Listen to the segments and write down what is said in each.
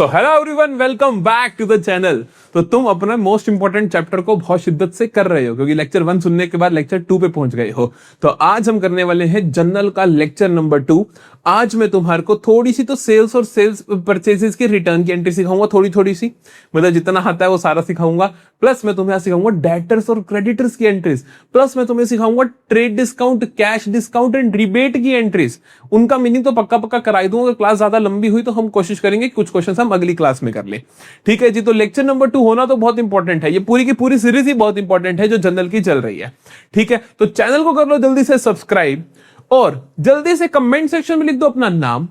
So hello everyone, welcome back to the channel. तो तुम अपना मोस्ट इंपॉर्टेंट चैप्टर को बहुत शिद्दत से कर रहे हो क्योंकि लेक्चर 1 सुनने के बाद लेक्चर 2 पे पहुंच गए हो। तो आज हम करने वाले हैं जनरल का लेक्चर नंबर 2। आज मैं तुम्हारे को थोड़ी सी तो सेल्स और सेल्स परचेजेस की रिटर्न की एंट्री सिखाऊंगा, थोड़ी सी, मतलब जितना आता है वो सारा सिखाऊंगा। प्लस मैं तुम्हें सिखाऊंगा डेटर्स और क्रेडिटर्स की एंट्रीज। प्लस मैं तुम्हें सिखाऊंगा trade discount, cash discount and rebate की एंट्रीज। उनका मीनिंग तो पक्का कराई दूंगा। क्लास ज्यादा लंबी हुई तो हम कोशिश करेंगे कुछ क्वेश्चन हम अगली क्लास में कर ले। ठीक है जी। तो लेक्चर नंबर 2 होना तो बहुत इंपॉर्टेंट है। ये पूरी की पूरी सीरीज ही बहुत इंपॉर्टेंट है जो जनरल की चल रही है। ठीक है, तो चैनल को कर लो जल्दी से सब्सक्राइब और जल्दी से कमेंट सेक्शन में लिख दो अपना नाम,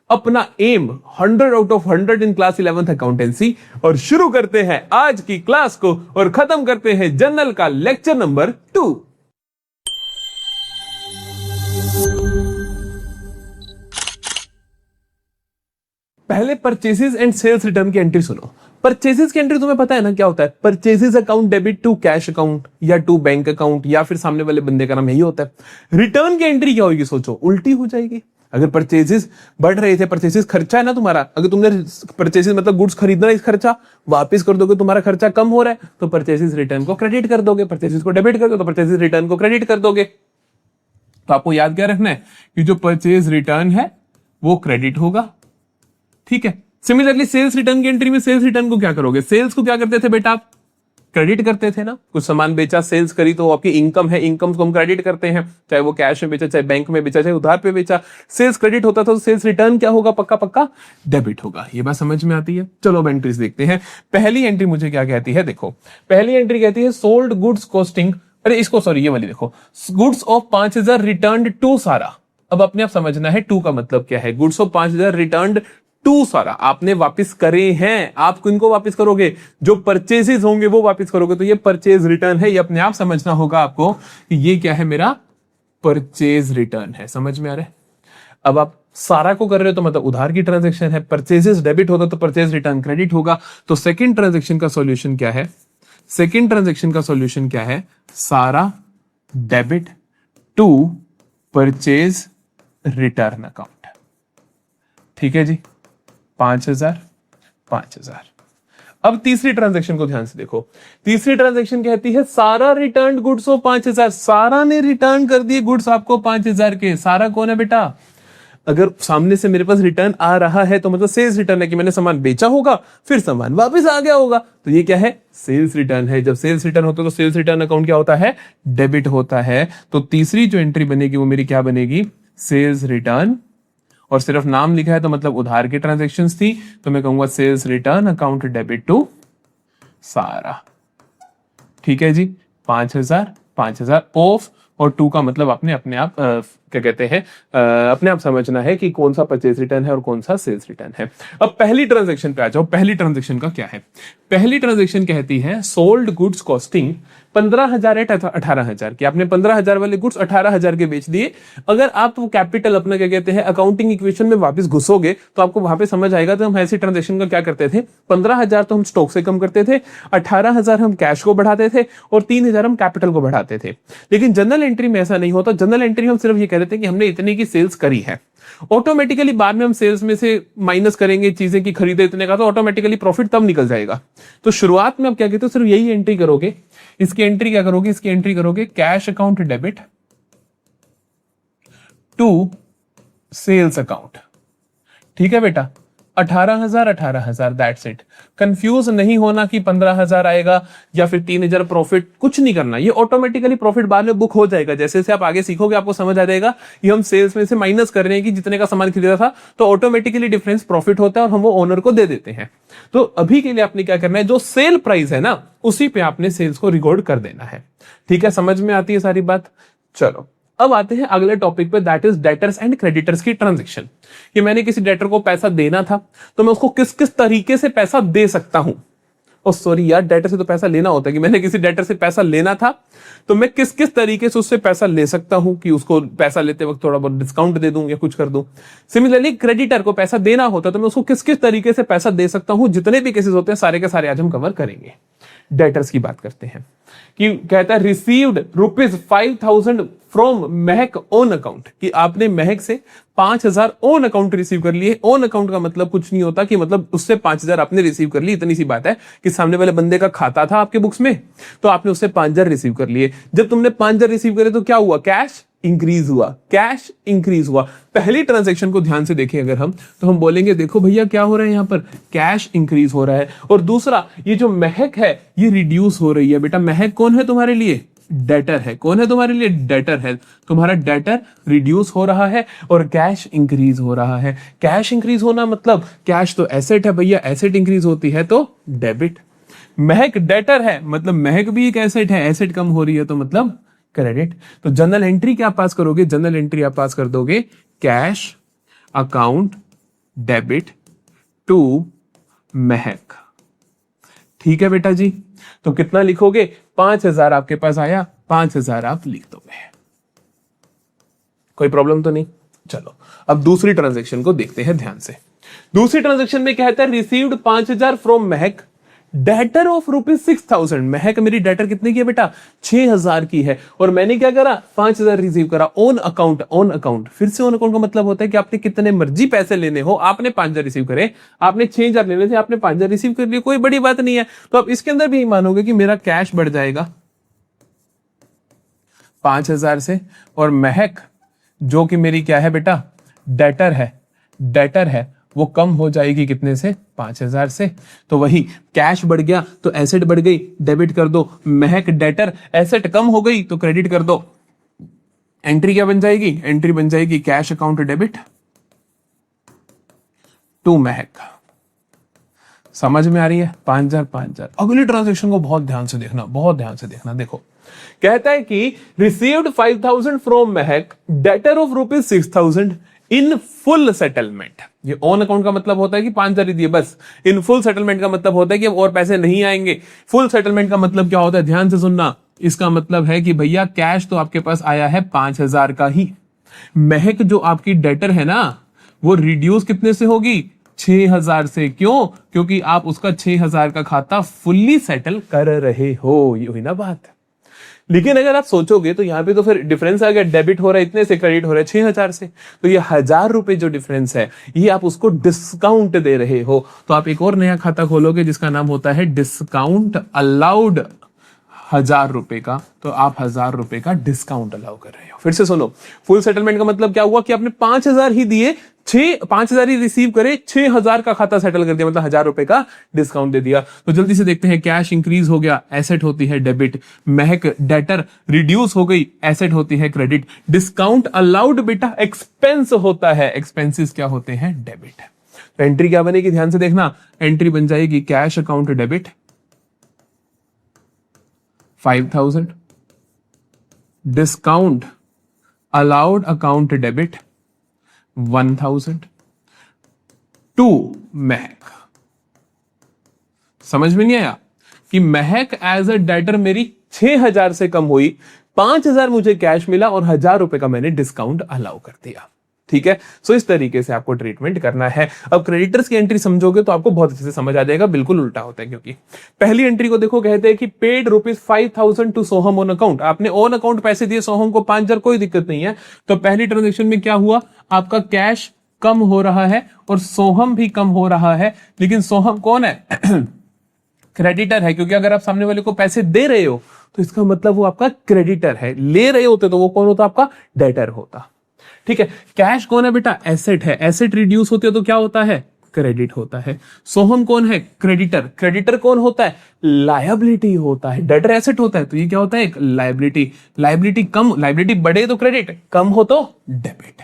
अपना aim 100 out of 100 in class 11th accountancy. और शुरू करते हैं आज की क्लास को और खत्म करते हैं जनरल का लेक्चर नंबर 2। पहले परचेसेस एंड सेल्स रिटर्न की एंट्री सुनो। परचेसेस की एंट्री तुम्हें पता है ना क्या होता है? Purchases account debit to cash account या टू बैंक अकाउंट या फिर सामने वाले बंदे का नाम यही होता है। रिटर्न की एंट्री क्या होगी? सोचो, उल्टी हो जाएगी। अगर परचेसेस बढ़ रहे थे, परचेसेस खर्चा है ना तुम्हारा, अगर तुमने परचेसेस मतलब गुड्स खरीदना है, इस खर्चा वापस कर दोगे, तुम्हारा खर्चा कम हो रहा है तो परचेसेस रिटर्न को क्रेडिट कर दोगे। परचेसेस को डेबिट कर दो तो परचेसेस रिटर्न को क्रेडिट कर दोगे। तो आपको याद क्या रखना है कि जो परचेज रिटर्न है वो क्रेडिट होगा। ठीक है। सिमिलरली सेल्स रिटर्न की एंट्री में सेल्स रिटर्न को क्या करोगे? सेल्स को क्या करते थे बेटा? आप क्रेडिट करते थे ना। कुछ सामान बेचा, सेल्स करी तो आपकी इनकम है, इनकम को हम क्रेडिट करते हैं, चाहे वो कैश में बेचा, चाहे बैंक में बेचा, चाहे उधार पे बेचा। सेल्स क्रेडिट होता था तो सेल्स रिटर्न क्या होगा? पक्का डेबिट होगा। ये बात समझ में आती है? चलो अब एंट्रीज देखते हैं। पहली एंट्री मुझे क्या कहती है? देखो, पहली एंट्री कहती है सोल्ड गुड्स कॉस्टिंग, अरे इसको सॉरी ये वाली देखो, गुड्स ऑफ 5000 रिटर्न टू सारा। अब अपने आप समझना है टू का मतलब क्या है। गुड्स ऑफ 5000 रिटर्न टू सारा, आपने वापस करे हैं। आप किनको वापस करोगे? जो परचेजेस होंगे वो वापस करोगे। तो ये परचेज रिटर्न है। ये अपने आप समझना होगा आपको कि ये क्या है, मेरा परचेज रिटर्न है। समझ में आ रहा है? अब आप सारा को कर रहे हो तो मतलब उधार की ट्रांजैक्शन है। परचेजेस डेबिट होता तो परचेज रिटर्न क्रेडिट होगा। तो सेकंड ट्रांजैक्शन का सॉल्यूशन क्या है? सेकंड ट्रांजैक्शन का सॉल्यूशन क्या है? Sara debit to purchase return account. ठीक है जी। 5000। अब तीसरी ट्रांजैक्शन को ध्यान से देखो। तीसरी ट्रांजैक्शन कहती है सारा रिटर्न गुड्स ऑफ 5000। सारा ने रिटर्न कर दिए गुड्स आपको 5000 के। सारा कौन है बेटा? अगर सामने से मेरे पास रिटर्न आ रहा है तो मतलब सेल्स रिटर्न है कि मैंने सामान बेचा होगा फिर सामान वापस आ गया होगा, तो ये क्या है? सेल्स रिटर्न है। जब सेल्स रिटर्न होता है तो सेल्स रिटर्न अकाउंट क्या होता है? डेबिट होता है। तो तीसरी जो एंट्री बनेगी वो मेरी क्या बनेगी? Sales return. और सिर्फ नाम लिखा है तो मतलब उधार की ट्रांजैक्शंस थी, तो मैं कहूंगा sales return account debit to Sara. ठीक है जी। 5000 ऑफ और टू का मतलब अपने आप क्या कहते हैं, अपने आप समझना है कि कौन सा परचेज रिटर्न है और कौन सा सेल्स रिटर्न है। अब पहली ट्रांजैक्शन पे आ जाओ। पहली ट्रांजैक्शन का क्या है? पहली ट्रांजैक्शन कहती है सोल्ड गुड्स कॉस्टिंग 15,000 एट 18,000 की। आपने 15,000 वाले गुड्स 18,000 के बेच दिए। अगर आप वो कैपिटल अपना क्या कहते हैं अकाउंटिंग इक्वेशन में वापस घुसोगे तो आपको वहां पे समझ आएगा। तो हम ऐसी ट्रांजैक्शन का क्या करते थे? 15,000 तो हम स्टॉक से कम करते थे, 18,000 हम कैश को बढ़ाते थे और 3,000 हम कैपिटल को बढ़ाते थे। लेकिन जनरल एंट्री में ऐसा नहीं होता। जनरल एंट्री हम सिर्फ ये कह देते हैं कि हमने इतने की सेल्स करी है। ऑटोमेटिकली बाद में हम सेल्स में से माइनस करेंगे चीजें की खरीदे इतने का, तो ऑटोमेटिकली प्रॉफिट तब निकल जाएगा। तो शुरुआत में आप क्या कहते हो? सिर्फ यही एंट्री करोगे। इसकी एंट्री क्या करोगे? इसकी एंट्री करोगे cash account debit to sales account. ठीक है बेटा। 18,000 दैट्स इट। कंफ्यूज नहीं होना कि 15,000 आएगा या फिर 3,000 प्रॉफिट, कुछ नहीं करना। ये ऑटोमेटिकली प्रॉफिट बाद में बुक हो जाएगा। जैसे जैसे आप आगे सीखोगे आपको समझ आ जाएगा कि हम सेल्स में से माइनस कर रहे हैं कि जितने का सामान खरीदा था, तो ऑटोमेटिकली डिफरेंस प्रॉफिट होता है और हम वो ओनर को दे देते हैं। तो अभी के लिए आपने क्या करना है? जो सेल प्राइस है ना उसी पे आपने सेल्स को रिकॉर्ड कर देना है। ठीक है, समझ में आती है सारी बात? चलो अब आते हैं अगले टॉपिक पे, that is debtors and creditors की ट्रांजैक्शन। कि मैंने किसी डेटर को पैसा देना था तो मैं उसको किस किस तरीके से पैसा दे सकता हूं। ओ सॉरी यार, डेटर से तो पैसा लेना होता है। कि मैंने किसी डेटर से पैसा लेना था तो मैं किस किस तरीके से उससे पैसा ले सकता हूं कि उसको पैसा लेते वक्त थोड़ा बहुत डिस्काउंट दे दूं या कुछ कर दूं। सिमिलरली क्रेडिटर को पैसा देना होता तो मैं उसको किस किस तरीके से पैसा दे सकता हूं। जितने भी केसेस होते हैं सारे के सारे आज हम कवर करेंगे। डेटर्स की बात करते हैं कि कहता है received ₹5,000 from Mahak own account, कि आपने महक से 5,000 ओन अकाउंट रिसीव कर लिए। ओन अकाउंट का मतलब कुछ नहीं होता कि मतलब उससे 5,000 आपने रिसीव कर ली, इतनी सी बात है कि सामने वाले बंदे का खाता था आपके बुक्स में, तो आपने उससे 5,000 रिसीव कर लिए। जब तुमने 5,000 रिसीव करे तो क्या हुआ, कैश इंक्रीज हुआ, कैश इंक्रीज हुआ। पहली ट्रांजैक्शन को ध्यान से देखें अगर हम, तो हम बोलेंगे देखो भैया क्या हो रहा है यहाँ पर, कैश इंक्रीज हो रहा है। और दूसरा, ये जो महक है ये रिड्यूस हो रही है। बेटा महक कौन है तुम्हारे लिए, डेटर है। कौन है तुम्हारे लिए, डेटर है। तुम्हारा डेटर रिड्यूस हो रहा है और कैश इंक्रीज हो रहा है। कैश इंक्रीज होना मतलब कैश तो एसेट है भैया, एसेट इंक्रीज होती है तो डेबिट। महक डेटर है मतलब महक भी एक एसेट है, एसेट कम हो रही है तो मतलब क्रेडिट। तो जनरल एंट्री क्या पास करोगे, जनरल एंट्री आप पास कर दोगे कैश अकाउंट डेबिट टू महक। ठीक है बेटा जी, तो कितना लिखोगे, 5,000 आपके पास आया, 5,000 आप लिख दोगे। कोई प्रॉब्लम तो नहीं। चलो अब दूसरी ट्रांजैक्शन को देखते हैं ध्यान से। दूसरी ट्रांजैक्शन में क्या कहता है, received 5,000 from Mahak, debtor of ₹6,000। महक मेरी डेटर कितने की है बेटा, 6,000 की है, और मैंने क्या करा, 5,000 रिसीव करा ऑन अकाउंट। ऑन अकाउंट, फिर से ऑन अकाउंट का मतलब होता है कि आपने कितने मर्जी पैसे लेने हो, आपने 5,000 रिसीव करे, आपने 6,000 लेने थे, आपने 5,000 रिसीव कर लिए, कोई बड़ी बात नहीं है। तो आप इसके अंदर भी मानोगे कि मेरा कैश बढ़ जाएगा 5,000 से, और महक जो कि मेरी क्या है बेटा, डेटर है, डेटर है, वो कम हो जाएगी कितने से, 5,000 से। तो वही कैश बढ़ गया तो एसेट बढ़ गई, डेबिट कर दो। महक डेटर, एसेट कम हो गई तो क्रेडिट कर दो। एंट्री क्या बन जाएगी, एंट्री बन जाएगी cash account debit to Mahak. समझ में आ रही है, 5,000 5,000। अगली ट्रांजेक्शन को बहुत ध्यान से देखना, बहुत ध्यान से देखना। देखो कहता है कि received 5,000 from Mahak, debtor of ₹6,000 in full settlement. ये ऑन अकाउंट का मतलब होता है कि 5,000 ही दिए बस। इन फुल सेटलमेंट का मतलब होता है कि अब और पैसे नहीं आएंगे। फुल सेटलमेंट का मतलब क्या होता है, ध्यान से सुनना। इसका मतलब है कि भैया कैश तो आपके पास आया है 5,000 का ही, महक जो आपकी डेटर है ना, वो रिड्यूस कितने से होगी, 6,000 से। क्यों, क्योंकि आप उसका 6,000 का खाता फुल्ली सेटल कर रहे हो। ये हुई ना बात। लेकिन अगर आप सोचोगे तो यहां पे तो फिर डिफरेंस आ गया, डेबिट हो रहा है इतने से, क्रेडिट हो रहा है 6,000 से, तो ये 1,000 रुपए जो डिफरेंस है ये आप उसको डिस्काउंट दे रहे हो। तो आप एक और नया खाता खोलोगे जिसका नाम होता है डिस्काउंट अलाउड 1,000 रुपए का। तो आप 1,000 रुपए का डिस्काउंट अलाउ कर रहे हो। फिर से सुनो, फुल सेटलमेंट का मतलब क्या हुआ कि आपने 5,000 ही दिए, 5,000 ही रिसीव करे, 6,000 का खाता सेटल कर दिया, मतलब 1,000 रुपए का डिस्काउंट दे दिया। तो जल्दी से देखते हैं, कैश इंक्रीज हो गया, एसेट होती है डेबिट। महक डेटर रिड्यूस हो गई, एसेट होती है क्रेडिट। डिस्काउंट अलाउड बेटा एक्सपेंस होता है, एक्सपेंसेस क्या होते हैं, डेबिट। तो एंट्री क्या बनेगी, ध्यान से देखना। एंट्री बन जाएगी cash account debit 5,000, discount allowed account debit 1,000 to Mahak. समझ में नहीं आया कि महक एज अ डेटर मेरी 6,000 से कम हुई, 5,000 मुझे कैश मिला और 1,000 रुपए का मैंने डिस्काउंट अलाउ कर दिया। ठीक है, सो इस तरीके से आपको ट्रीटमेंट करना है। अब क्रेडिटर्स की एंट्री समझोगे तो आपको बहुत अच्छे से समझ आ जाएगा। बिल्कुल उल्टा होता है, क्योंकि पहली एंट्री को देखो, कहते हैं कि paid ₹5,000 to Soham on account. आपने ऑन अकाउंट पैसे दिए सोहम को 5,000, कोई दिक्कत नहीं है। तो पहली ट्रांजेक्शन में क्या हुआ, आपका कैश कम हो रहा है और सोहम भी कम हो रहा है। लेकिन सोहम कौन है, क्रेडिटर है, क्योंकि अगर आप सामने वाले को पैसे दे रहे हो तो इसका मतलब वो आपका क्रेडिटर है। ले रहे होते तो वो कौन होता, आपका डेटर होता। ठीक है, कैश कौन है बेटा, एसेट है। एसेट रिड्यूस होते हो तो क्या होता है, क्रेडिट होता है। सोहम कौन है, क्रेडिटर। क्रेडिटर कौन होता है, लायबिलिटी होता है। डेटर एसेट होता है तो ये क्या होता है, एक लायबिलिटी। लायबिलिटी कम, लायबिलिटी बढ़े तो क्रेडिट, कम हो तो डेबिट।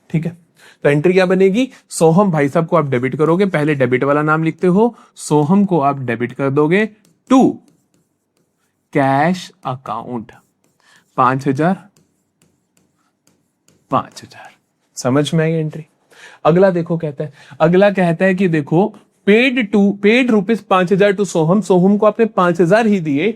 ठीक है, तो एंट्री क्या बनेगी, सोहम भाई साहब को आप डेबिट करोगे, पहले डेबिट वाला नाम लिखते हो, सोहम को आप डेबिट कर दोगे टू कैश अकाउंट 5,000 5,000। समझ में आई एंट्री। अगला देखो, कहता है, अगला कहता है कि देखो पेड ₹5,000 टू सोहम, सोहम को आपने 5,000 ही दिए,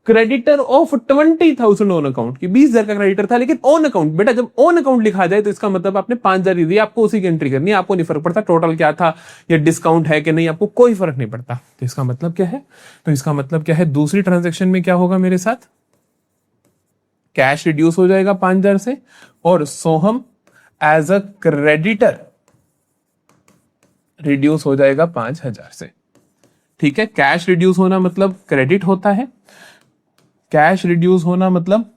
क्रेडिटर ऑफ 20,000 ऑन अकाउंट, की 20,000 का क्रेडिटर था लेकिन ऑन अकाउंट। बेटा जब ऑन अकाउंट लिखा जाए तो इसका मतलब आपने 5,000 ही दिया, आपको उसी की एंट्री करनी है, आपको नहीं फर्क पड़ता टोटल क्या था या डिस्काउंट है कि नहीं, आपको कोई फर्क नहीं पड़ता। तो इसका मतलब क्या है, तो इसका मतलब क्या है, दूसरी ट्रांजेक्शन में क्या होगा मेरे साथ, कैश रिड्यूस हो जाएगा 5,000 से, और सोहम एज अ क्रेडिटर रिड्यूस हो जाएगा 5,000 से। ठीक है, कैश रिड्यूस होना मतलब क्रेडिट होता है, कैश रिड्यूस होना मतलब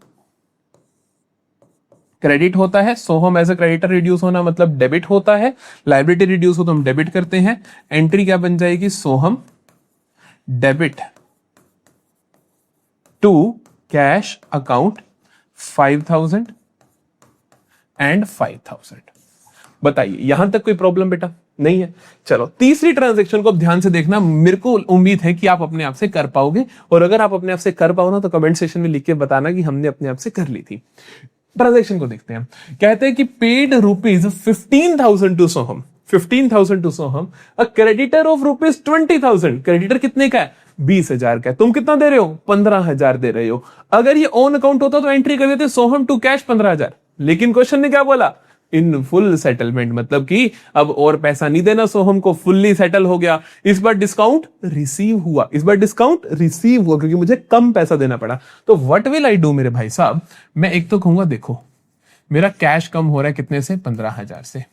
क्रेडिट होता है। सोहम एज अ क्रेडिटर रिड्यूस होना मतलब डेबिट होता है। लायबिलिटी रिड्यूस हो तो हम डेबिट करते हैं। एंट्री क्या बन जाएगी? सोहम debit to cash account 5,000 and 5,000। बताइए, यहां तक कोई प्रॉब्लम बेटा? नहीं है। चलो तीसरी ट्रांजैक्शन को ध्यान से देखना, मेरे को उम्मीद है कि आप अपने आप से कर पाओगे, और अगर आप अपने आप से कर पाओ ना तो कमेंट सेक्शन में लिख के बताना कि हमने अपने आप से कर ली थी। ट्रांजैक्शन को देखते हैं। कहते हैं कि paid rupees 15,000 to Soham, 15,000 to Soham, a creditor of rupees 20,000। Creditor कितने का है? 20,000 का है। तुम कितना दे रहे हो? 15,000 दे रहे हो। अगर ये ऑन अकाउंट होता तो एंट्री कर देते सोहम टू कैश 15,000, लेकिन क्वेश्चन ने क्या बोला? इन फुल सेटलमेंट, मतलब कि अब और पैसा नहीं देना सोहम को, फुल्ली सेटल हो गया। इस बार डिस्काउंट रिसीव हुआ, इस बार डिस्काउंट रिसीव हुआ क्योंकि मुझे कम पैसा देना पड़ा। तो व्हाट विल आई डू मेरे भाई साहब? मैं एक तो कहूंगा देखो, मेरा कैश कम हो रहा है कितने से? 15,000 से,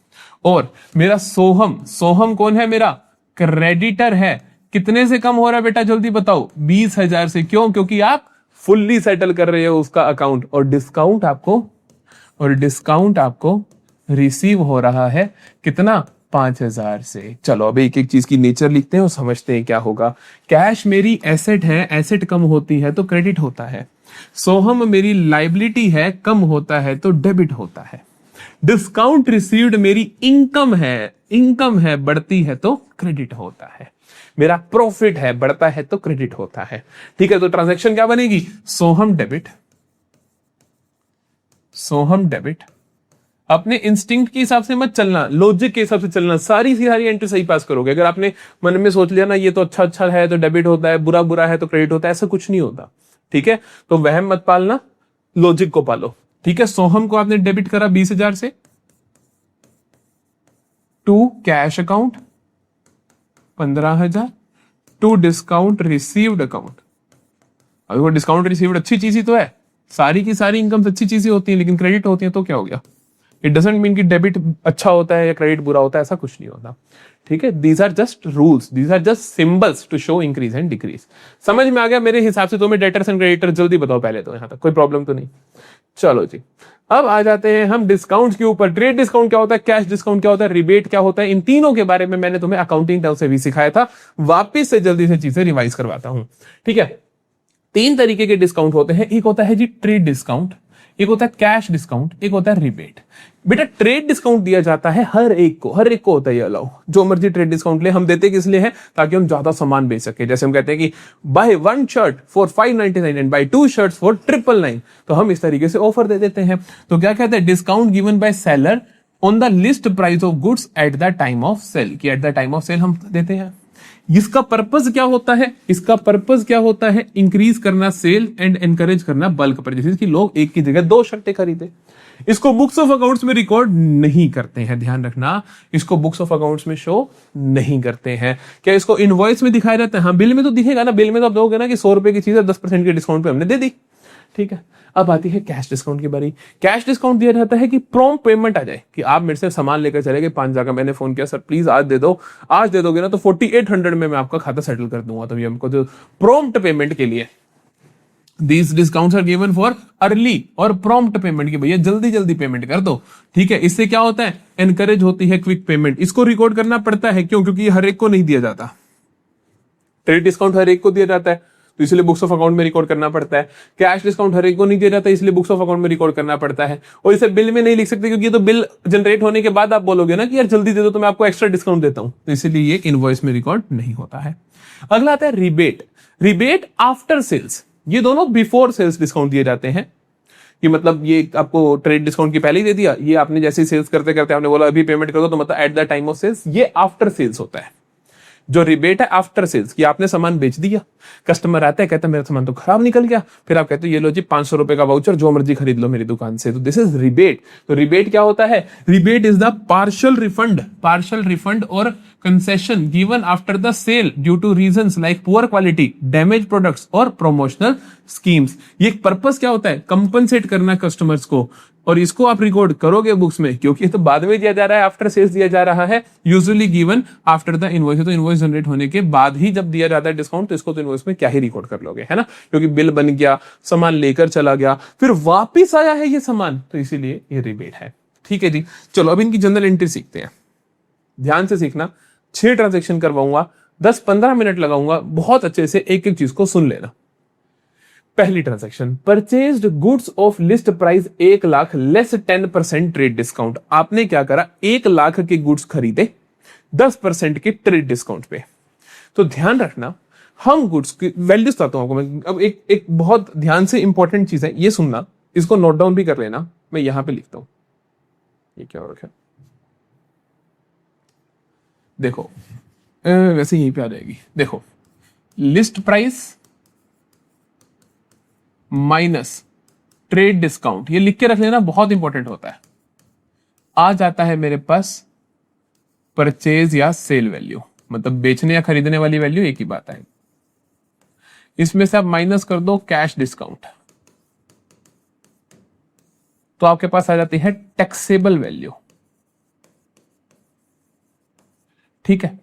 और मेरा सोहम कौन है? मेरा क्रेडिटर है। कितने से कम हो रहा है बेटा? जल्दी बताओ। 20,000 से। क्यों? क्योंकि आप फुल्ली सेटल कर रहे हो उसका अकाउंट, और डिस्काउंट आपको रिसीव हो रहा है कितना? 5,000 से। चलो अब एक एक चीज की नेचर लिखते हैं और समझते हैं क्या होगा। कैश मेरी एसेट है, एसेट कम होती है तो क्रेडिट होता है। सोहम मेरी लाइबिलिटी है, कम होता है तो डेबिट होता है। डिस्काउंट रिसीव्ड मेरी इनकम है, बढ़ती है तो क्रेडिट होता है। मेरा प्रॉफिट है, बढ़ता है तो क्रेडिट होता है। ठीक है, तो ट्रांजैक्शन क्या बनेगी? सोहम डेबिट। अपने इंस्टिंक्ट के हिसाब से मत चलना, लॉजिक के हिसाब से चलना। सारी एंट्री सही पास करोगे। अगर आपने मन में सोच लिया ना ये तो अच्छा है तो डेबिट होता है, बुरा है तो क्रेडिट होता है, ऐसा कुछ नहीं होता। ठीक है, तो वहम मत पालना, लॉजिक को पालो। ठीक है, सोहम को आपने डेबिट करा 20,000 से to cash account 15,000 to discount received account. अभी वो डिस्काउंट रिसीव्ड अच्छी चीज ही तो है, सारी की सारी इनकम अच्छी चीजें होती हैं, लेकिन क्रेडिट होती है तो क्या हो गया? इट डजंट मीन कि डेबिट अच्छा होता है या क्रेडिट बुरा होता है, ऐसा कुछ नहीं होता। ठीक है, these are just rules, these are just symbols to show increase and decrease. समझ में आ गया मेरे हिसाब से? तुम्हें डेटर्स एंड क्रेडिटर जल्दी बताओ पहले तो, यहां तक कोई प्रॉब्लम तो नहीं? चलो जी, अब आ जाते हैं हम डिस्काउंट के ऊपर। ट्रेड डिस्काउंट क्या होता है, कैश डिस्काउंट क्या होता है, रिबेट क्या होता है, इन तीनों के बारे में मैंने तुम्हें अकाउंटिंग टर्म से भी सिखाया था। वापिस से जल्दी से चीजें रिवाइज करवाता हूं। ठीक है, 3 तरीके के डिस्काउंट होते हैं। एक होता है जी ट्रेड डिस्काउंट, एक होता है कैश डिस्काउंट, एक होता है रिबेट। बेटा ट्रेड डिस्काउंट दिया जाता है हर एक को होता है ये अलाउ। जो मर्जी ट्रेड डिस्काउंट ले, हम देते किस लिए है? ताकि हम ज्यादा सामान बेच सके। जैसे हम कहते हैं कि buy 1 shirt for 599 and buy 2 shirts for 999, तो हम इस तरीके से ऑफर दे देते हैं। तो क्या कहते हैं? Discount given by seller on the list price of goods at the time of sale, कि at the time of sale हम देते हैं। इसका पर्पस क्या होता है? इसका पर्पस क्या होता है? इंक्रीज करना सेल एंड एनकरेज करना बल्क परचेज, कि लोग एक की जगह 2 शर्टें खरीदे। इसको बुक्स ऑफ अकाउंट्स में रिकॉर्ड नहीं करते हैं, ध्यान रखना, इसको बुक्स ऑफ अकाउंट्स में शो नहीं करते हैं। क्या इसको इनवॉइस में दिखाया जाता है? हाँ, बिल में तो दिखेगा ना। बिल में तो आप दोगे ना कि 100 रुपए की चीज है, 10% के डिस्काउंट पे हमने दे दी। ठीक है, अब आती है कैश डिस्काउंट की बारी। कैश डिस्काउंट दिया जाता है कि प्रॉम्प्ट पेमेंट आ जाए, कि आप मेरे से सामान लेकर चले गए 5,000 का, मैंने फोन किया सर प्लीज आज दे दो, आज दे दोगे ना तो 4800 में मैं आपका खाता सेटल कर दूंगा। तो ये हमको जो प्रॉम्प्ट पेमेंट के लिए these discounts are given for early और प्रॉम्प्ट पेमेंट, की भैया जल्दी पेमेंट कर दो। ठीक है, इससे क्या होता है? एनकरेज होती है क्विक पेमेंट। इसको रिकॉर्ड करना पड़ता है, क्यों? क्योंकि हर एक को नहीं दिया जाता। ट्रेड डिस्काउंट हर एक को दिया जाता है तो इसलिए बुक्स ऑफ अकाउंट में रिकॉर्ड करना पड़ता है। कैश डिस्काउंट हर एक को नहीं दिया जाता, इसलिए बुक्स ऑफ अकाउंट में रिकॉर्ड करना पड़ता है। और इसे बिल में नहीं लिख सकते, क्योंकि ये तो बिल जनरेट होने के बाद आप बोलोगे ना कि यार जल्दी दे दो तो मैं आपको एक्स्ट्रा डिस्काउंट देता हूं, तो इसलिए ये इनवॉइस में रिकॉर्ड नहीं होता है। अगला आता है रिबेट। रिबेट आफ्टर सेल्स, ये दोनों बिफोर सेल्स डिस्काउंट दिए जाते हैं। कि मतलब ये आपको ट्रेड डिस्काउंट की पहले ही दे दिया, ये आपने जैसे सेल्स करते करते आपने बोला अभी पेमेंट कर दो, तो मतलब at the time of sales, ये आफ्टर सेल्स होता है। जो रिबेट है आफ्टर सेल्स कि आपने सामान बेच दिया, कस्टमर आता है कहता है मेरा सामान तो खराब निकल गया, फिर आप कहते हो ये लो जी 500 रुपए का वाउचर, जो मर्जी खरीद लो मेरी दुकान से, तो दिस इज रिबेट। तो रिबेट क्या होता है? Rebate is the partial refund और concession given after the sale due to reasons like poor quality, damage products और प्रमोशनल स्कीम्स। ये पर्पस क्या होता है? कंपनसेट करना कस्टमर्स को, और इसको आप रिकॉर्ड करोगे बुक्स में, क्योंकि ये तो बाद में दिया जा रहा है, आफ्टर सेल्स दिया जा रहा है, usually given after the invoice. तो इनवॉइस जनरेट होने के बाद ही जब दिया जाता है डिस्काउंट, तो इसको तो इनवॉइस में क्या ही रिकॉर्ड कर लोगे, है ना, क्योंकि बिल बन गया, सामान लेकर चला गया, फिर वापिस आया है ये सामान, तो इसीलिए ये रिबेट है। ठीक है जी, चलो अब इनकी जनरल एंट्री सीखते हैं। ध्यान से सीखना, 6 ट्रांजेक्शन करवाऊंगा, 10-15 मिनट लगाऊंगा, बहुत अच्छे से एक एक चीज को सुन लेना। पहली transaction, purchased goods of list price 1 lakh less 10% trade discount. आपने क्या करा? 1 लाख के गुड्स खरीदे 10% के ट्रेड डिस्काउंट पे। तो ध्यान रखना, हम गुड्स की वैल्यूज बताता हूं आपको मैं। अब एक बहुत ध्यान से इंपॉर्टेंट चीज है, ये सुनना, इसको नोट डाउन भी कर लेना, मैं यहां पे लिखता हूं। ये क्या हो रखा है? देखो वैसे यहीं पे आ जाएगी। देखो, list price minus trade discount, ये लिख के रख लेना, बहुत इंपॉर्टेंट होता है। आ जाता है मेरे पास परचेज या सेल वैल्यू, मतलब बेचने या खरीदने वाली वैल्यू, एक ही बात है। इसमें से आप माइनस कर दो कैश डिस्काउंट, तो आपके पास आ जाती है टैक्सेबल वैल्यू। ठीक है,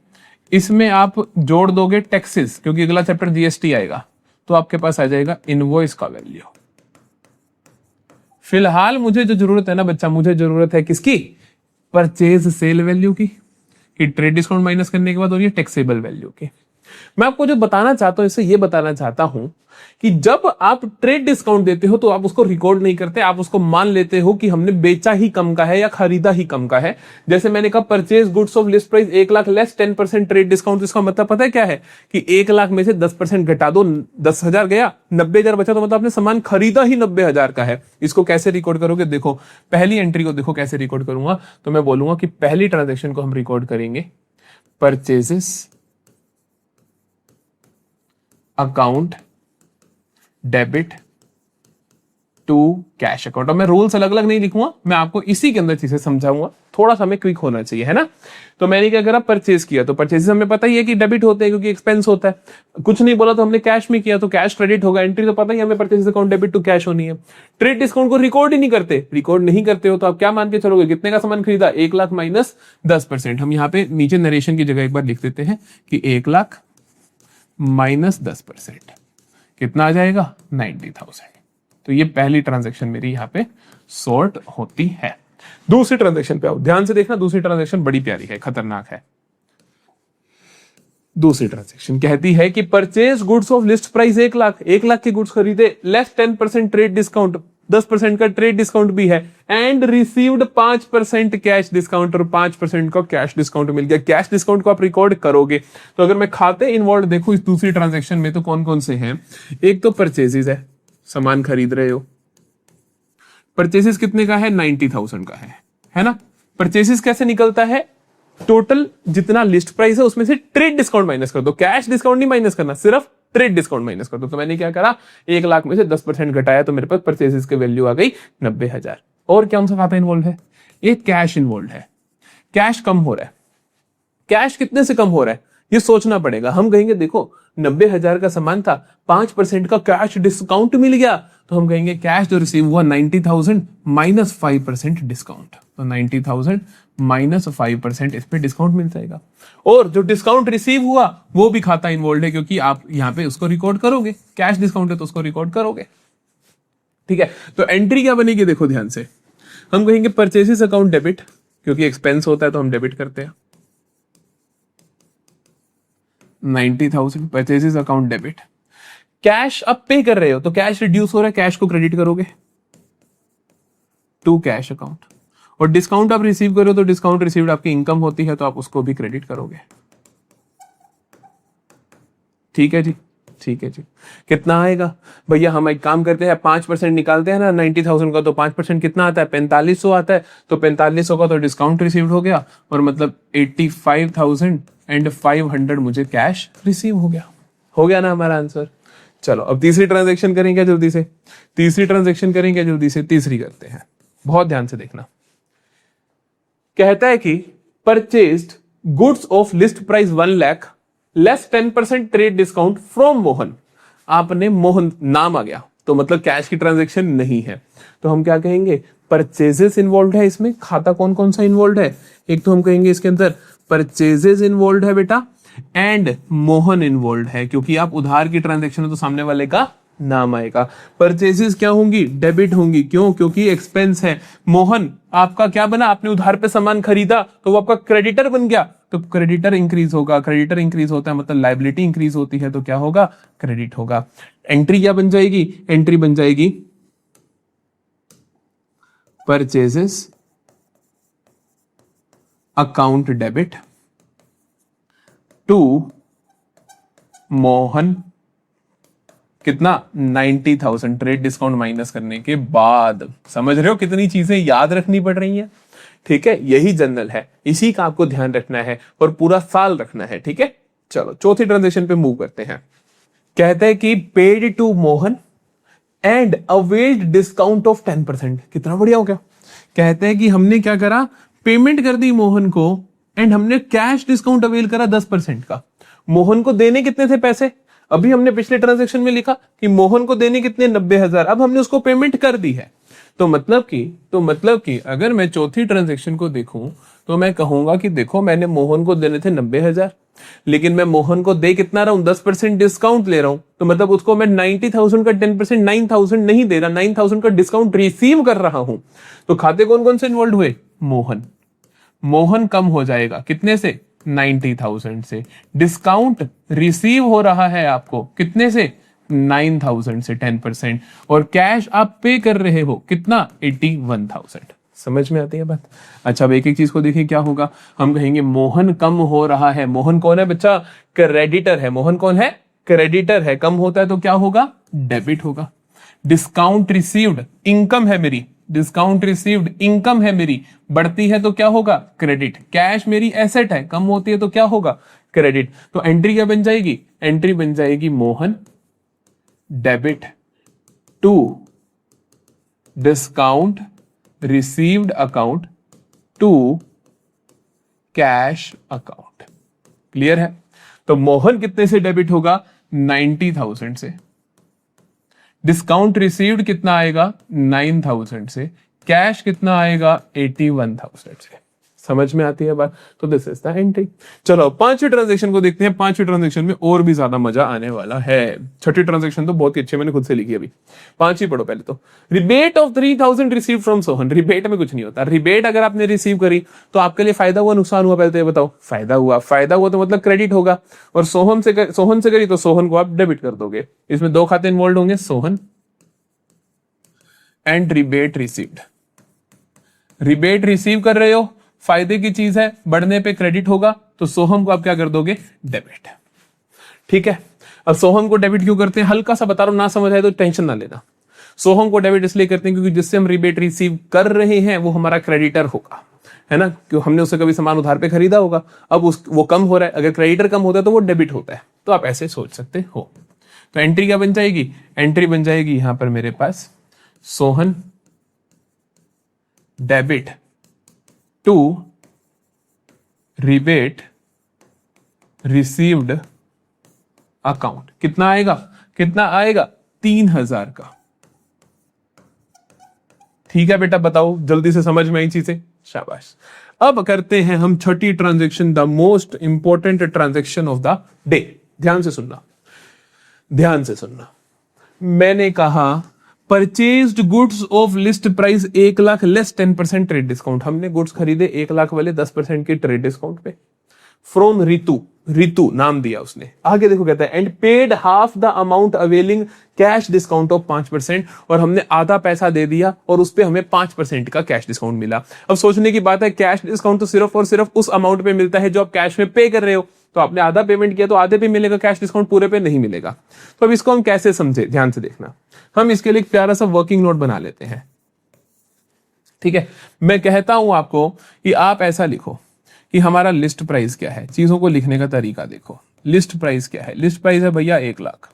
इसमें आप जोड़ दोगे टैक्सेस, क्योंकि अगला चैप्टर जीएसटी आएगा, तो आपके पास आ जाएगा इनवॉइस का वैल्यू। फिलहाल मुझे जो जरूरत है ना बच्चा, मुझे जरूरत है किसकी? परचेज सेल वैल्यू की, कि ट्रेड डिस्काउंट माइनस करने के बाद, और ये टैक्सेबल वैल्यू की। मैं आपको जो बताना चाहता हूं, इससे ये बताना चाहता हूं कि जब आप ट्रेड डिस्काउंट देते हो तो आप उसको रिकॉर्ड नहीं करते, आप उसको मान लेते हो कि हमने बेचा ही कम का है या खरीदा ही कम का है। जैसे मैंने कहा purchase goods of list price 1 lakh less 10% trade discount, इसका मतलब पता है क्या है? कि 1 लाख में से 10% घटा दो, 10,000 गया, 90,000 बचा, तो मतलब आपने सामान खरीदा ही 90,000 का है। इसको कैसे रिकॉर्ड करोगे? देखो, पहली एंट्री को देखो कैसे रिकॉर्ड करूंगा। तो मैं बोलूंगा कि पहली ट्रांजेक्शन को हम रिकॉर्ड करेंगे purchases account debit to cash account. और मैं रूल्स अलग अलग नहीं लिखूंगा, मैं आपको इसी के अंदर चीजें समझाऊंगा, थोड़ा सा हमें क्विक होना चाहिए, है ना। तो मैंने क्या करा? परचेज किया, तो परचेज हमें पता ही है कि डेबिट होते हैं, क्योंकि एक्सपेंस होता है। कुछ नहीं बोला तो हमने कैश में किया, तो कैश क्रेडिट होगा। एंट्री तो पता ही हमें purchase account debit to cash होनी है। ट्रेड डिस्काउंट को रिकॉर्ड ही नहीं करते, रिकॉर्ड नहीं करते हो तो आप क्या मान के चलोगे? कितने का सामान खरीदा? 1 लाख माइनस 10%। हम यहाँ पे नीचे नरेशन की जगह एक बार लिख देते हैं कि 1 लाख माइनस 10%, कितना आ जाएगा? 90,000। तो ये पहली ट्रांजैक्शन मेरी यहां पे सॉर्ट होती है। दूसरी ट्रांजैक्शन पे आओ, ध्यान से देखना, दूसरी ट्रांजैक्शन बड़ी प्यारी है, खतरनाक है। दूसरी ट्रांजैक्शन कहती है कि purchase goods of list price 1 lakh, 1 lakh के गुड्स खरीदे, लेस 10% ट्रेड डिस्काउंट, 10% का ट्रेड डिस्काउंट भी है, एंड रिसीव्ड 5% कैश डिस्काउंट, और 5% का कैश डिस्काउंट मिल गया। कैश डिस्काउंट को आप रिकॉर्ड करोगे। तो अगर मैं खाते इन्वॉल्व देखूं इस दूसरी ट्रांजैक्शन में, तो कौन कौन से हैं? एक तो परचेजेस है, सामान खरीद रहे हो, परचेजेस कितने का है? 90,000 का है ना। परचेजेस कैसे निकलता है? टोटल जितना लिस्ट प्राइस है उसमें से ट्रेड डिस्काउंट माइनस कर दो, कैश डिस्काउंट नहीं माइनस करना, सिर्फ ट्रेड डिस्काउंट माइनस कर दो। तो मैंने क्या करा? 1 लाख में से 10% घटाया, तो मेरे पास परचेजेस की वैल्यू आ गई 90,000। और कौन सा खाता इन्वॉल्व है? ये कैश इन्वॉल्व है। कैश कम हो रहा है, कैश कितने से कम हो रहा है ये सोचना पड़ेगा। हम कहेंगे देखो 90,000 का सामान था, 5% का कैश डिस्काउंट मिल गया, तो हम कहेंगे कैश जो रिसीव हुआ 90,000 माइनस 5% डिस्काउंट, तो 90,000 माइनस 5% इस पे डिस्काउंट मिल जाएगा। और जो डिस्काउंट रिसीव हुआ वो भी खाता इन्वॉल्व है, क्योंकि आप यहां पे उसको रिकॉर्ड करोगे, कैश डिस्काउंट है तो उसको रिकॉर्ड करोगे। ठीक है, तो एंट्री क्या बनेगी? देखो ध्यान से, हम कहेंगे परचेसेस अकाउंट डेबिट, क्योंकि एक्सपेंस होता है तो हम डेबिट करते हैं। 90,000 परचेसेस अकाउंट डेबिट, कैश अब पे कर रहे हो तो कैश रिड्यूस हो रहा है, कैश को क्रेडिट करोगे टू कैश अकाउंट। और डिस्काउंट आप रिसीव करो तो डिस्काउंट रिसीव्ड आपकी इनकम होती है, तो आप उसको भी क्रेडिट करोगे। ठीक है जी, ठीक है जी। कितना आएगा भैया? हम एक काम करते हैं, 5% निकालते हैं ना 90,000 का, तो 5% कितना आता है? 4500 आता है। तो 4500 का तो डिस्काउंट रिसीव्ड हो गया, और मतलब 85,000 एंड 500 मुझे कैश रिसीव हो गया ना हमारा आंसर। चलो अब तीसरी ट्रांजेक्शन करेंगे जल्दी से, तीसरी करते हैं, बहुत ध्यान से देखना। कहता है कि purchased goods of list price 1 lakh less 10% trade discount from Mohan. आपने मोहन नाम आ गया तो मतलब कैश की ट्रांजेक्शन नहीं है, तो हम क्या कहेंगे, परचेजेस इन्वॉल्व है इसमें। खाता कौन कौन सा इन्वॉल्व है, एक तो हम कहेंगे इसके अंदर परचेजेस इन्वॉल्व है बेटा, एंड मोहन इन्वॉल्व है, क्योंकि आप उधार की ट्रांजेक्शन है तो सामने वाले का नाम आएगा। परचेजेस क्या होंगी, डेबिट होंगी, क्यों, क्योंकि एक्सपेंस है। मोहन आपका क्या बना, आपने उधार पे सामान खरीदा तो वो आपका क्रेडिटर बन गया, तो क्रेडिटर इंक्रीज होगा, क्रेडिटर इंक्रीज होता है मतलब लायबिलिटी इंक्रीज होती है, तो क्या होगा, क्रेडिट होगा। एंट्री क्या बन जाएगी, एंट्री बन जाएगी purchases account debit to Mohan, कितना 90,000 ट्रेड डिस्काउंट माइनस करने के बाद। समझ रहे हो कितनी चीजें याद रखनी पड़ रही हैं, ठीक है, यही जनरल है, इसी का आपको ध्यान रखना है और पूरा साल रखना है, ठीक है। चलो चौथी ट्रांजेक्शन पे मूव करते हैं। कहते हैं कि paid to Mohan and availed discount of 10%। कितना बढ़िया हो गया। कहते हैं कि हमने क्या करा, पेमेंट कर दी मोहन को एंड हमने कैश डिस्काउंट अवेल करा 10% का। मोहन को देने कितने थे पैसे, अभी हमने पिछले ट्रांजेक्शन में लिखा कि मोहन को देने कितने 90,000, अब हमने उसको पेमेंट कर दी है। तो मतलब कि अगर मैं चौथी ट्रांजेक्शन को देखूं तो मैं कहूंगा कि देखो मैंने मोहन को देने थे 90,000, लेकिन मैं मोहन को दे कितना रहा हूं, 10% डिस्काउंट ले रहा हूं, तो मतलब उसको मैं 90,000 का 10% 9,000 नहीं दे रहा, 9,000 का डिस्काउंट रिसीव कर रहा हूं। तो खाते कौन कौन से इन्वॉल्व हुए, मोहन कम हो जाएगा कितने से, 90,000 से। डिस्काउंट रिसीव हो रहा है आपको कितने से, 9,000 से 10%, और कैश आप पे कर रहे हो कितना, 81,000। समझ में आती है बात। अच्छा अब एक एक चीज को देखिए क्या होगा। हम कहेंगे मोहन कम हो रहा है, मोहन कौन है बच्चा, क्रेडिटर है। मोहन कौन है, क्रेडिटर है। कम होता है तो क्या होगा, डेबिट होगा। डिस्काउंट रिसीव्ड इनकम है मेरी, डिस्काउंट रिसीव्ड इनकम है मेरी, बढ़ती है तो क्या होगा, क्रेडिट। कैश मेरी एसेट है, कम होती है तो क्या होगा, क्रेडिट। तो एंट्री क्या बन जाएगी, एंट्री बन जाएगी Mohan debit to discount received account to cash account. Clear है। तो मोहन कितने से डेबिट होगा, 90,000 से। डिस्काउंट रिसीव्ड कितना आएगा, 9,000 से। कैश कितना आएगा, 81,000 से। समझ में आती है बात। तो दिस इज द एंट्री। चलो पांचवी ट्रांजेक्शन को देखते हैं। पांचवी ट्रांजेक्शन में और भी ज्यादा मजा आने वाला है। छठी ट्रांजेक्शन तो बहुत ही अच्छे मैंने खुद से लिखी अभी। पांचवी पढ़ो पहले तो। Rebate of 3,000 receive from Sohan. Rebate में कुछ नहीं होता। रिबेट अगर आपने रिसीव करी तो आपके लिए फायदा हुआ नुकसान हुआ, पहले तो ये बताओ। फायदा हुआ। फायदा हुआ तो मतलब क्रेडिट होगा, और सोहन से करी तो सोहन को आप डेबिट कर दोगे। इसमें दो खाते इन्वॉल्व होंगे, Sohan and rebate received. Rebate receive कर रहे हो, फायदे की चीज है, बढ़ने पे क्रेडिट होगा, तो सोहम को आप क्या कर दोगे, डेबिट। ठीक है। अब सोहम को डेबिट क्यों करते हैं, हल्का सा बता रहा हूं, ना समझ आए तो टेंशन ना लेना। सोहम को डेबिट इसलिए करते हैं क्योंकि जिससे हम रिबेट रिसीव कर रहे हैं वो हमारा क्रेडिटर होगा, है ना, क्यों हमने उससे कभी सामान उधार पे खरीदा होगा। अब वो कम हो रहा है, अगर क्रेडिटर कम होता है तो वो डेबिट होता है। तो आप ऐसे सोच सकते हो। तो एंट्री क्या बन जाएगी, एंट्री बन जाएगी यहां पर मेरे पास सोहन debit to rebate received account. कितना आएगा, 3,000 का। ठीक है बेटा, बताओ जल्दी से समझ में आई चीजें, शाबाश। अब करते हैं हम छठी transaction, the most important transaction of the day. ध्यान से सुनना। मैंने कहा purchased goods of list price 1 lakh less 10% trade discount. हमने गुड्स खरीदे 1 लाख वाले 10% के ट्रेड डिस्काउंट पे। फ्रॉम रितु नाम दिया उसने। आगे देखो कहता है and paid half the amount availing cash discount of 5%, और हमने आधा पैसा दे दिया और उस पे हमें 5% का कैश डिस्काउंट मिला। अब सोचने की बात है, कैश डिस्काउंट तो सिर्फ और सिर्फ उस अमाउंट पे मिलता है जो आप कैश में पे कर रहे हो। तो आपने आधा पेमेंट किया तो आधे पे मिलेगा कैश डिस्काउंट, पूरे पे नहीं मिलेगा। तो अब इसको हम कैसे समझे, ध्यान से देखना। हम इसके लिए एक प्यारा सा वर्किंग नोट बना लेते हैं। ठीक है, मैं कहता हूं आपको कि आप ऐसा लिखो कि हमारा लिस्ट प्राइस क्या है। चीजों को लिखने का तरीका देखो, लिस्ट प्राइस क्या है। लिस्ट प्राइस है भैया 1,00,000,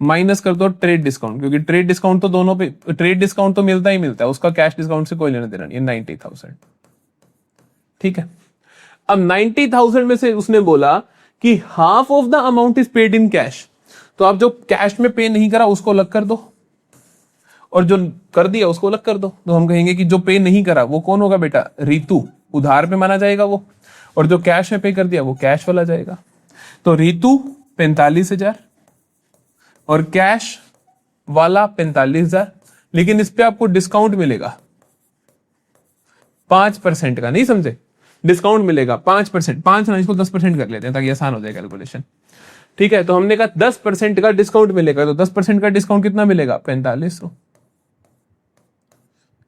माइनस कर दो ट्रेड डिस्काउंट, क्योंकि ट्रेड डिस्काउंट तो दोनों पे, ट्रेड डिस्काउंट तो मिलता ही मिलता है, उसका कैश डिस्काउंट से कोई लेना देना नहीं है। 90,000, ठीक है। अब 90,000 में से उसने बोला कि half of the amount is paid in cash, तो आप जो कैश में पे नहीं करा उसको अलग कर दो, और जो कर दिया उसको अलग कर दो। तो हम कहेंगे कि जो पे नहीं करा वो कौन होगा बेटा, रितु, उधार पे माना जाएगा वो, और जो कैश में पे कर दिया वो कैश वाला जाएगा। तो रितु 45,000 और कैश वाला 45,000, लेकिन इस पे आपको डिस्काउंट मिलेगा 5% का, नहीं समझे, डिस्काउंट मिलेगा 5%, 5 ना, इसको 10% कर लेते हैं ताकि आसान हो जाए कैलकुलेशन, ठीक है। तो हमने कहा 10% का डिस्काउंट मिलेगा, तो 10% का डिस्काउंट कितना मिलेगा, 4500।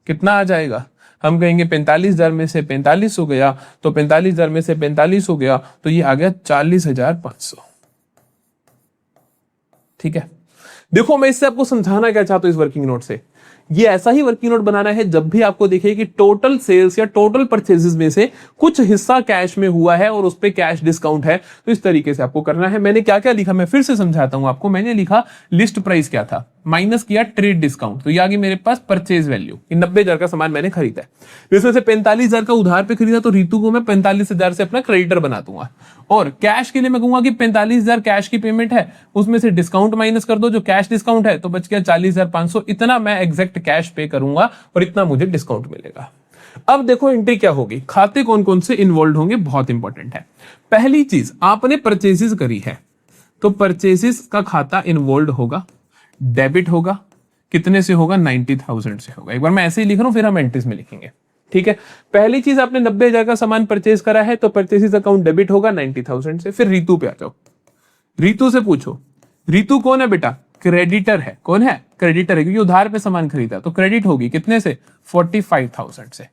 कितना आ जाएगा, हम कहेंगे 45,000 में से 45 हो गया, तो 45,000 में से 45 हो गया, तो ये आ गया 40,500, ठीक है। देखो मैं इससे आपको समझाना क्या चाहता हूं इस वर्किंग नोट से, ये ऐसा ही वर्किंग नोट बनाना है जब भी आपको दिखे कि टोटल सेल्स या टोटल परचेजेस में से कुछ हिस्सा कैश में हुआ है और उस पे कैश डिस्काउंट है, तो इस तरीके से आपको करना है। मैंने क्या क्या लिखा, मैं फिर से समझाता हूं आपको। मैंने लिखा लिस्ट प्राइस क्या था, माइनस किया ट्रेड डिस्काउंट, तो ये आ गई मेरे पास परचेज वैल्यू, 90,000 का सामान मैंने खरीदा है, जिसमें से 45,000 का उधार पे खरीदा, तो रितु को मैं 45,000 से अपना क्रेडिटर बना दूंगा। और कैश के लिए मैं कहूंगा कि 45,000 कैश की पेमेंट है, उसमें से डिस्काउंट माइनस कर दो, जो कैश डिस्काउंट है, तो बच गया 40,500, इतना मैं एग्जैक्ट कैश पे करूंगा और इतना मुझे डिस्काउंट मिलेगा। अब देखो एंट्री क्या होगी, खाते कौन कौन से इन्वॉल्व होंगे, बहुत इंपॉर्टेंट है। पहली चीज, आपने परचेजेस करी है, तो परचेजेस का खाता इन्वॉल्व होगा, डेबिट होगा, कितने से होगा, 90,000 से होगा। एक बार मैं ऐसे ही लिख रहा हूं, फिर हम एंट्रीज में लिखेंगे, ठीक है। पहली चीज, आपने 90,000 का सामान परचेज करा है, तो परचेजेस अकाउंट डेबिट होगा 90,000 से। फिर रितु पे आ जाओ, रितु से पूछो, रितु कौन है बेटा, क्रेडिटर है। कौन है, क्रेडिटर है, क्योंकि उधार पे सामान खरीदा, तो क्रेडिट होगी कितने से, 45,000 से।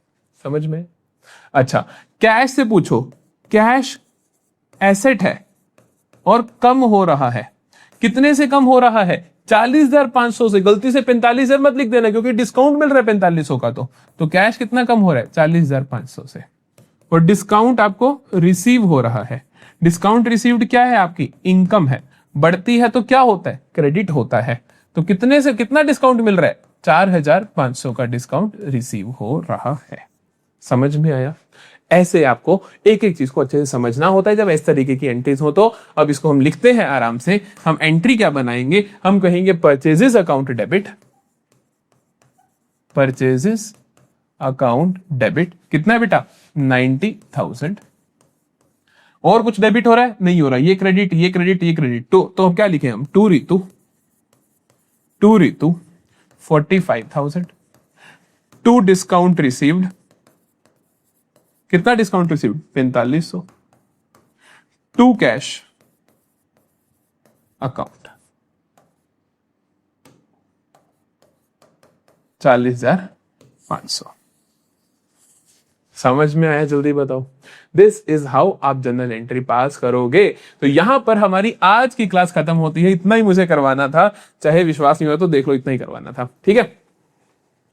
समझ में। अच्छा, कैश से पूछो, कैश एसेट है और कम हो रहा है, कितने से कम हो रहा है, 40,500 से। गलती से 45,000 मत लिख देना, क्योंकि डिस्काउंट मिल रहा है 4500 का, तो कैश कितना कम हो रहा है, 40,500 से। और डिस्काउंट आपको रिसीव हो रहा है, डिस्काउंट रिसीव्ड क्या है, आपकी इनकम है, बढ़ती है तो क्या होता है, क्रेडिट होता है। तो कितने से कितना डिस्काउंट मिल रहा है, 4,500 का डिस्काउंट रिसीव हो रहा है। समझ में आया। ऐसे आपको एक एक चीज को अच्छे से समझना होता है जब इस तरीके की एंट्रीज हो। तो अब इसको हम लिखते हैं आराम से। हम एंट्री क्या बनाएंगे, हम कहेंगे purchases account debit, purchases account debit, कितना है बेटा, 90,000। और कुछ डेबिट हो रहा है, नहीं हो रहा, ये क्रेडिट, ये क्रेडिट, ये क्रेडिट, तो हम क्या लिखे, हम to Ritu 45,000, to discount received, कितना discount received, 4500, to cash account 40,500। समझ में आया, जल्दी बताओ। दिस इज हाउ आप जनरल एंट्री पास करोगे। तो यहां पर हमारी आज की क्लास खत्म होती है। इतना ही मुझे करवाना था, चाहे विश्वास नहीं हो तो देख लो, इतना ही करवाना था, ठीक है।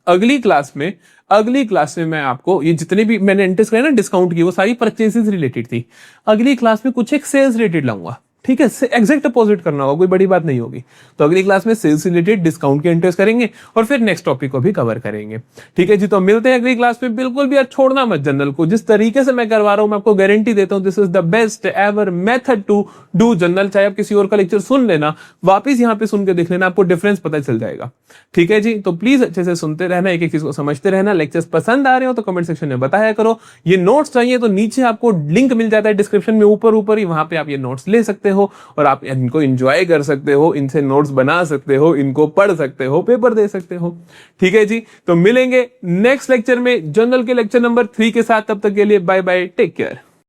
अगली क्लास में मैं आपको ये जितने भी मैंने एंट्रीज करे ना डिस्काउंट की, वो सारी परचेसेस रिलेटेड थी। अगली क्लास में कुछ एक सेल्स रिलेटेड लाऊंगा, ठीक है, एग्जैक्ट अपोजिट करना होगा, कोई बड़ी बात नहीं होगी। तो अगली क्लास में सेल्स रिलेटेड डिस्काउंट की एंट्रीज करेंगे और फिर नेक्स्ट टॉपिक को भी कवर करेंगे, ठीक है जी। तो मिलते हैं अगली क्लास में। बिल्कुल भी यार छोड़ना मत जनरल को, जिस तरीके से मैं करवा रहा हूं मैं आपको गारंटी देता हूं this is the best ever method to do journal. चाहे आप किसी और का लेक्चर सुन लेना, वापिस यहाँ पे सुन के देख लेना, आपको डिफरेंस पता चल जाएगा, ठीक है जी। तो प्लीज अच्छे से सुनते रहना, एक एक चीज को समझते रहना। लेक्चर्स पसंद आ रहे हो तो कमेंट सेक्शन में बताया करो। ये नोट्स चाहिए तो नीचे आपको लिंक मिल जाता है डिस्क्रिप्शन में, ऊपर ही, वहां पे आप ये नोट्स ले सकते हो और आप इनको एंजॉय कर सकते हो, इनसे नोट्स बना सकते हो, इनको पढ़ सकते हो, पेपर दे सकते हो, ठीक है जी। तो मिलेंगे नेक्स्ट लेक्चर में जनरल के लेक्चर नंबर 3 के साथ। तब तक के लिए बाय बाय, टेक केयर।